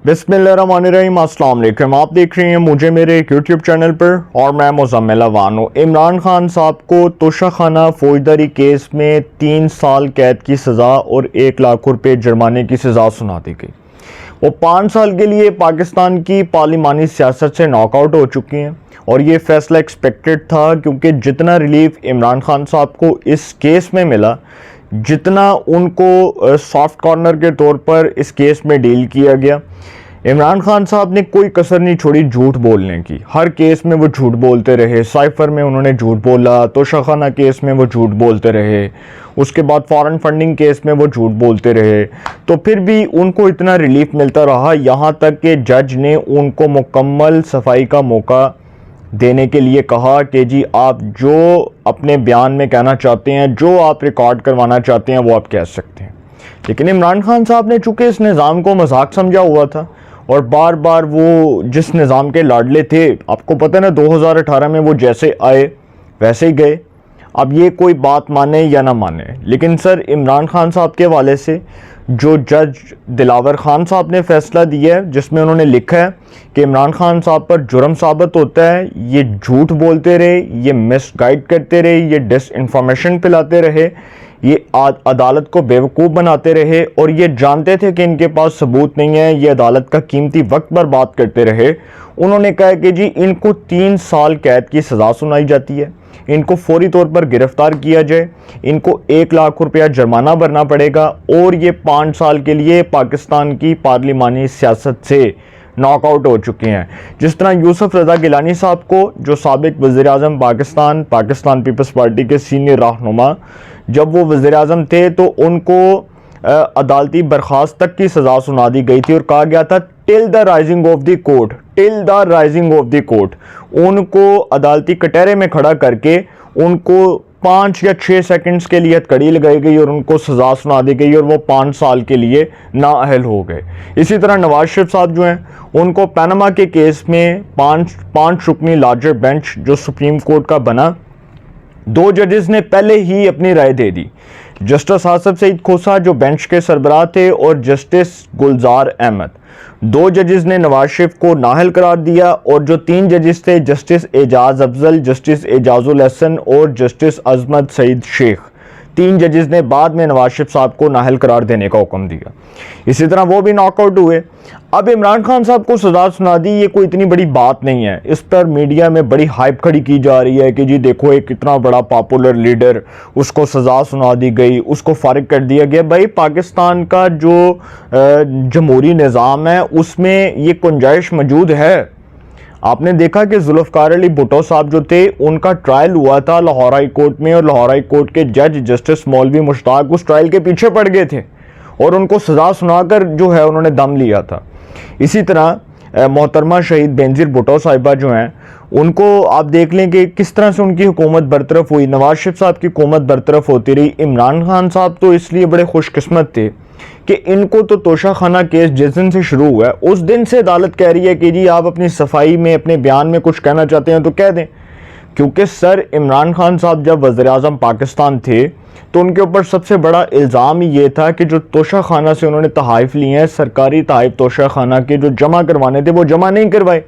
बिस्मिल्लाहिर्रहमानिर्रहीम, अस्सलाम वालेकुम। आप देख रहे हैं मुझे मेरे यूट्यूब चैनल पर और मैं मुज़म्मिल अवान हूँ। इमरान खान साहब को तोशाखाना फौजदारी केस में 3 साल कैद की सज़ा और 1 लाख रुपये जुर्माने की सज़ा सुना दी गई। वो 5 साल के लिए पाकिस्तान की पार्लिमानी सियासत से नॉकआउट हो चुकी हैं और ये फैसला एक्सपेक्टेड था, क्योंकि जितना रिलीफ इमरान खान साहब को इस केस में मिला, जितना उनको सॉफ्ट कॉर्नर के तौर पर इस केस में डील किया गया, इमरान खान साहब ने कोई कसर नहीं छोड़ी झूठ बोलने की। हर केस में वो झूठ बोलते रहे। साइफर में उन्होंने झूठ बोला, तोशाखाना केस में वो झूठ बोलते रहे, उसके बाद फॉरेन फंडिंग केस में वो झूठ बोलते रहे। तो फिर भी उनको इतना रिलीफ मिलता रहा, यहाँ तक कि जज ने उनको मुकम्मल सफाई का मौका देने के लिए कहा कि जी आप जो अपने बयान में कहना चाहते हैं, जो आप रिकॉर्ड करवाना चाहते हैं, वो आप कह सकते हैं। लेकिन इमरान खान साहब ने चूँकि इस निज़ाम को मजाक समझा हुआ था और बार बार वो जिस निज़ाम के लाडले थे, आपको पता है ना, 2018 में वो जैसे आए वैसे ही गए। अब ये कोई बात माने या ना माने, लेकिन सर इमरान खान साहब के हवाले से जो जज दिलावर खान साहब ने फैसला दिया है, जिसमें उन्होंने लिखा है कि इमरान खान साहब पर जुर्म साबित होता है, ये झूठ बोलते रहे, ये मिसगाइड करते रहे, ये डिस इन्फॉर्मेशन फैलाते रहे, ये अदालत को बेवकूफ़ बनाते रहे और ये जानते थे कि इनके पास सबूत नहीं है, ये अदालत का कीमती वक्त बर्बाद करते रहे। उन्होंने कहा कि जी इनको 3 साल कैद की सज़ा सुनाई जाती है, इनको फौरी तौर पर गिरफ्तार किया जाए, इनको 1 लाख रुपया जुर्माना भरना पड़ेगा और ये 5 साल के लिए पाकिस्तान की पार्लिमानी सियासत से नॉकआउट हो चुके हैं। जिस तरह यूसुफ रज़ा गिलानी साहब को, जो साबिक वज़ीर-ए-आज़म पाकिस्तान पीपल्स पार्टी के सीनियर रहनुमा, जब वो वज़ीर-ए-आज़म थे तो उनको अदालती बर्खास्त तक की सज़ा सुना दी गई थी और कहा गया था till the rising of the court, till the rising of the court. उनको अदालती कटहरे में खड़ा करके उनको 5 या 6 सेकंड्स के लिए हथकड़ी लगाई गई और उनको सज़ा सुना दी गई और वो 5 साल के लिए नाअहल हो गए। इसी तरह नवाज शरीफ साहब जो हैं, उनको पनामा के केस में 5 रुकनी लार्जर बेंच जो सुप्रीम कोर्ट का बना, 2 जजेस ने पहले ही अपनी राय दे दी। जस्टिस आसफ सईद खोसा जो बेंच के सरबराह थे और जस्टिस गुलजार अहमद, 2 जजेस ने नवाज शरीफ को नाअहल करार दिया और जो 3 जजेस थे, जस्टिस एजाज अफजल, जस्टिस एजाजुल हसन और जस्टिस अजमत सईद शेख, 3 जजेस ने बाद में नवाज शरीफ साहब को नाअहल करार देने का हुक्म दिया। इसी तरह वो भी नॉकआउट हुए। अब इमरान खान साहब को सज़ा सुना दी, ये कोई इतनी बड़ी बात नहीं है। इस पर मीडिया में बड़ी हाइप खड़ी की जा रही है कि जी देखो एक इतना बड़ा पॉपुलर लीडर, उसको सज़ा सुना दी गई, उसको फारिग कर दिया गया। भाई पाकिस्तान का जो जमहूरी निज़ाम है उसमें ये गुंजाइश मौजूद है। आपने देखा कि जुल्फ़िकार अली भुट्टो साहब जो थे, उनका ट्रायल हुआ था लाहौर हाई कोर्ट में और लाहौर हाई कोर्ट के जज जस्टिस मौलवी मुश्ताक उस ट्रायल के पीछे पड़ गए थे और उनको सज़ा सुनाकर जो है उन्होंने दम लिया था। इसी तरह मोहतरमा शहीद बेनज़ीर भुट्टो साहिबा जो हैं, उनको आप देख लें कि किस तरह से उनकी हुकूमत बरतरफ हुई, नवाज शरीफ साहब की हुकूमत बरतरफ होती रही। इमरान खान साहब तो इसलिए बड़े खुशकिस्मत थे कि इनको तो तोशाखाना केस जिस दिन से शुरू हुआ है उस दिन से अदालत कह रही है कि जी आप अपनी सफाई में, अपने बयान में कुछ कहना चाहते हैं तो कह दें। क्योंकि सर इमरान खान साहब जब वज़ीर-ए-आज़म पाकिस्तान थे तो उनके ऊपर सबसे बड़ा इल्ज़ाम ही ये था कि जो तोशाखाना से उन्होंने तहाइफ लिए हैं, सरकारी तहाइफ तोशाखाना के जो जमा करवाने थे वो जमा नहीं करवाए।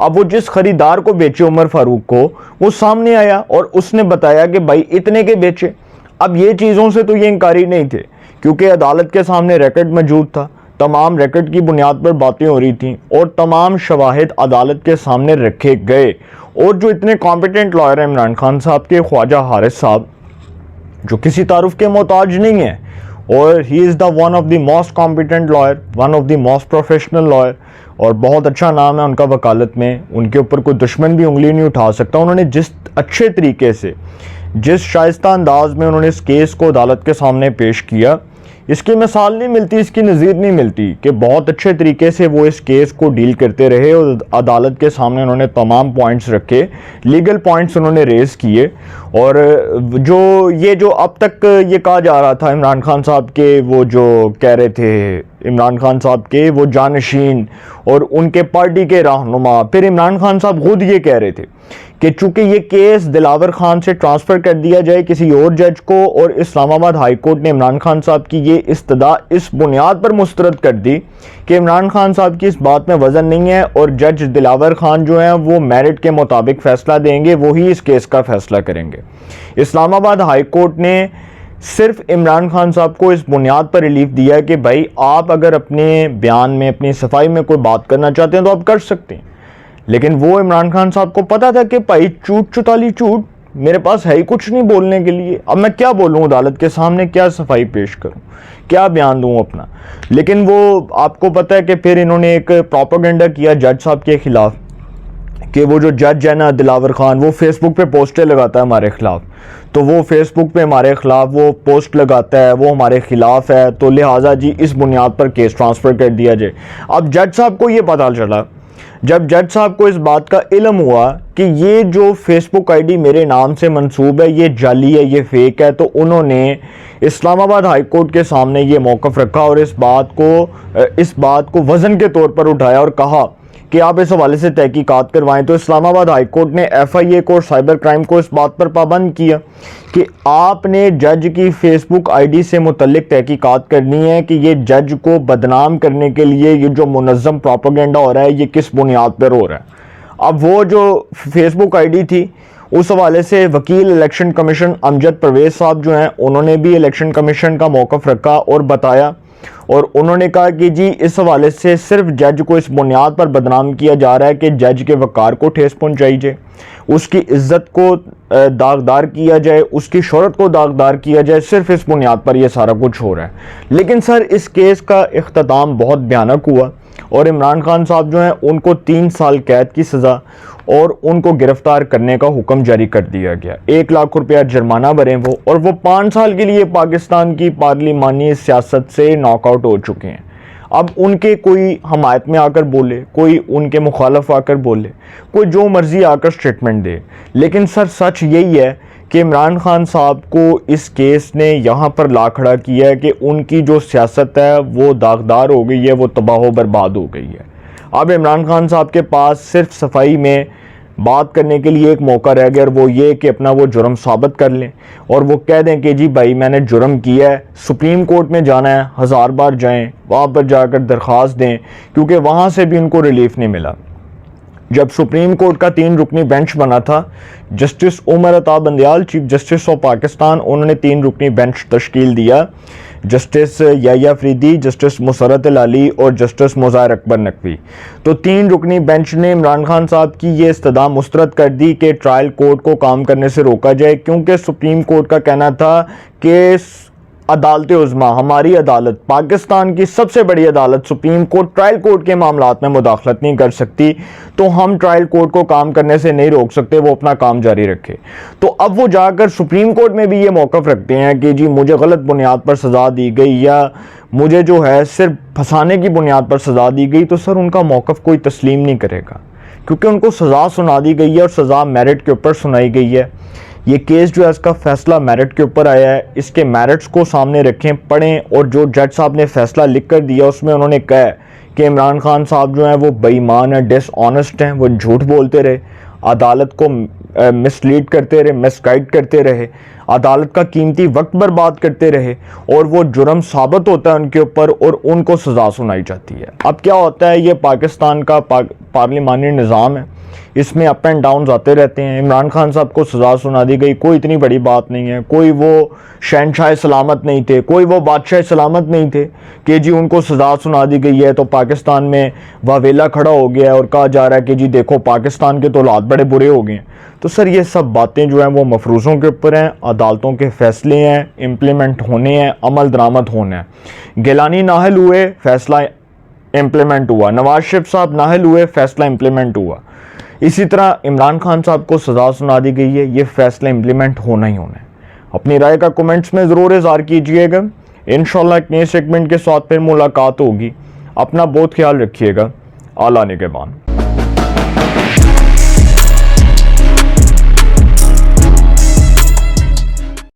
अब वो जिस खरीदार को बेचे, उमर फारूक को, वो सामने आया और उसने बताया कि भाई इतने के बेचे। अब ये चीज़ों से तो ये इंकारी नहीं थे, क्योंकि अदालत के सामने रिकॉर्ड मौजूद था, तमाम रिकॉर्ड की बुनियाद पर बातें हो रही थी और तमाम शवाहिद अदालत के सामने रखे गए। और जो इतने कॉम्पिटेंट लॉयर हैं इमरान खान साहब के, ख्वाजा हारिस साहब, जो किसी तारुफ के मोहताज नहीं है और he is the one of the most competent lawyer, one of the most professional lawyer, और बहुत अच्छा नाम है उनका वकालत में। उनके ऊपर कोई दुश्मन भी उंगली नहीं उठा सकता। उन्होंने जिस अच्छे तरीके से, जिस शाइस्ता अंदाज में उन्होंने इस केस को अदालत के सामने पेश किया, इसकी मिसाल नहीं मिलती, इसकी नज़ीर नहीं मिलती कि बहुत अच्छे तरीके से वो इस केस को डील करते रहे और अदालत के सामने उन्होंने तमाम पॉइंट्स रखे, लीगल पॉइंट्स उन्होंने रेज़ किए। और जो अब तक ये कहा जा रहा था इमरान खान साहब के, वो जो कह रहे थे इमरान खान साहब के वो जानशीन और उनके पार्टी के रहनुमा, फिर इमरान खान साहब खुद ये कह रहे थे कि चूंकि ये केस दिलावर खान से ट्रांसफ़र कर दिया जाए किसी और जज को, और इस्लामाबाद हाई कोर्ट ने इमरान खान साहब की ये इस्तदा इस बुनियाद पर मुस्तरद कर दी कि इमरान खान साहब की इस बात में वज़न नहीं है और जज दिलावर खान जो हैं वो मेरिट के मुताबिक फ़ैसला देंगे, वो ही इस केस का फ़ैसला करेंगे। इस्लामाबाद हाई कोर्ट ने सिर्फ इमरान खान साहब को इस बुनियाद पर रिलीफ दिया कि भाई आप अगर अपने बयान में, अपनी सफाई में कोई बात करना चाहते हैं तो आप कर सकते हैं, लेकिन वो इमरान खान साहब को पता था कि भाई चूट चुताली चूट, मेरे पास है ही कुछ नहीं बोलने के लिए, अब मैं क्या बोलूँ अदालत के सामने, क्या सफाई पेश करूँ, क्या बयान दूँ अपना। लेकिन वो आपको पता है कि फिर इन्होंने एक प्रोपेगेंडा किया जज साहब के ख़िलाफ़ कि वो जो जज है ना दिलावर खान, वो फेसबुक पे पोस्टें लगाता है हमारे ख़िलाफ़, तो वो फेसबुक पे हमारे ख़िलाफ़ वो पोस्ट लगाता है, वो हमारे ख़िलाफ़ है, तो लिहाजा जी इस बुनियाद पर केस ट्रांसफ़र कर दिया जाए। अब जज साहब को ये पता चला, जब जज साहब को इस बात का इल्म हुआ कि ये जो फेसबुक आईडी मेरे नाम से मंसूब है ये जाली है, ये फेक है, तो उन्होंने इस्लामाबाद हाई कोर्ट के सामने ये मौक़िफ़ रखा और इस बात को वज़न के तौर पर उठाया और कहा कि आप इस हवाले से तहकीकात करवाएं। तो इस्लामाबाद हाई कोर्ट ने FIA को और साइबर क्राइम को इस बात पर पाबंद किया कि आपने जज की फेसबुक आईडी से मुतल्लिक तहकीकात करनी है कि ये जज को बदनाम करने के लिए ये जो मुनज़्ज़म प्रोपेगेंडा हो रहा है ये किस बुनियाद पर हो रहा है। अब वो जो फेसबुक आईडी थी उस हवाले से वकील इलेक्शन कमीशन अमजद परवेज़ साहब जो हैं उन्होंने भी इलेक्शन कमीशन का मौक़िफ़ रखा और बताया, और उन्होंने कहा कि जी इस हवाले से सिर्फ जज को इस बुनियाद पर बदनाम किया जा रहा है कि जज के वक़ार को ठेस पहुंचाई जाए, उसकी इज़्ज़त को दागदार किया जाए, उसकी शोहरत को दागदार किया जाए, सिर्फ इस बुनियाद पर यह सारा कुछ हो रहा है। लेकिन सर इस केस का इख्तिताम बहुत भयानक हुआ और इमरान खान साहब जो हैं उनको 3 साल कैद की सज़ा और उनको गिरफ्तार करने का हुक्म जारी कर दिया गया। 1 लाख रुपया जुर्माना भरें वो, और वो 5 साल के लिए पाकिस्तान की पार्लिमानी सियासत से नॉकआउट हो चुके हैं। अब उनके कोई हमायत में आकर बोले, कोई उनके मुखालफ आकर बोले, कोई जो मर्जी आकर स्टेटमेंट दे, लेकिन सर सच यही है कि इमरान खान साहब को इस केस ने यहाँ पर ला खड़ा किया है कि उनकी जो सियासत है वो दागदार हो गई है, वो तबाह बर्बाद हो गई है। अब इमरान खान साहब के पास सिर्फ सफाई में बात करने के लिए एक मौका रह गया और वो ये कि अपना वो जुर्म साबित कर लें और वो कह दें कि जी भाई मैंने जुर्म किया है, सुप्रीम कोर्ट में जाना है, 1000 बार जाएं, वहाँ पर जाकर दरख्वास्त दें, क्योंकि वहाँ से भी उनको रिलीफ नहीं मिला। जब सुप्रीम कोर्ट का 3 रुकनी बेंच बना था, justice Umar Ata Bandial chief justice of Pakistan, उन्होंने 3 रुकनी बेंच तश्कील दिया, जस्टिस याया अफरीदी, जस्टिस मुसरत अली और जस्टिस मुज़ाहिर अकबर नकवी। तो 3 रुकनी बेंच ने इमरान खान साहब की ये इस्तदा मुस्तरद कर दी कि ट्रायल कोर्ट को काम करने से रोका जाए, क्योंकि सुप्रीम कोर्ट का कहना था कि अदालत उज़्मा, हमारी अदालत, पाकिस्तान की सबसे बड़ी अदालत सुप्रीम कोर्ट ट्रायल कोर्ट के मामलात में मुदाखलत नहीं कर सकती, तो हम ट्रायल कोर्ट को काम करने से नहीं रोक सकते, वो अपना काम जारी रखे। तो अब वो जाकर सुप्रीम कोर्ट में भी ये मौक़िफ़ रखते हैं कि जी मुझे गलत बुनियाद पर सज़ा दी गई या मुझे जो है सिर्फ फंसाने की बुनियाद पर सज़ा दी गई, तो सर उनका मौक़िफ़ कोई तस्लीम नहीं करेगा, क्योंकि उनको सज़ा सुना दी गई है और सज़ा मेरिट के ऊपर सुनाई गई है। ये केस जो है इसका फ़ैसला मेरिट के ऊपर आया है, इसके मेरिट्स को सामने रखें, पढ़ें, और जो जज साहब ने फ़ैसला लिख कर दिया उसमें उन्होंने कहा है कि इमरान खान साहब जो हैं वो बेईमान हैं, डिसऑनेस्ट हैं, वो झूठ बोलते रहे, अदालत को मिसलीड करते रहे, मिसगाइड करते रहे, अदालत का कीमती वक्त बर्बाद करते रहे, और वो जुर्म साबित होता है उनके ऊपर और उनको सज़ा सुनाई जाती है। अब क्या होता है, ये पाकिस्तान का पार्लिमानी निज़ाम है, इसमें अप एंड डाउन आते रहते हैं। इमरान खान साहब को सज़ा सुना दी गई, कोई इतनी बड़ी बात नहीं है, कोई वो शहनशाह सलामत नहीं थे, कोई वो बादशाह सलामत नहीं थे कि जी उनको सज़ा सुना दी गई है तो पाकिस्तान में वावेला खड़ा हो गया है और कहा जा रहा है कि जी देखो पाकिस्तान के तो हालात बड़े बुरे हो गए हैं। तो सर ये सब बातें जो हैं वो मफरूज़ों के ऊपर हैं, अदालतों के फ़ैसले हैं, इम्प्लीमेंट होने हैं, अमल दरामद होना है। गिलानी नाहल हुए, फ़ैसला इम्प्लीमेंट हुआ, नवाज शरीफ साहब नाहल हुए, फ़ैसला इम्प्लीमेंट हुआ। इसी तरह इमरान खान साहब को सज़ा सुना दी गई है, ये फ़ैसला इम्प्लीमेंट होना ही होना है। अपनी राय का कमेंट्स में ज़रूर इज़हार कीजिएगा। इंशाल्लाह एक नए सेगमेंट के साथ फिर मुलाकात होगी। अपना बहुत ख्याल रखिएगा। आला निगहबान।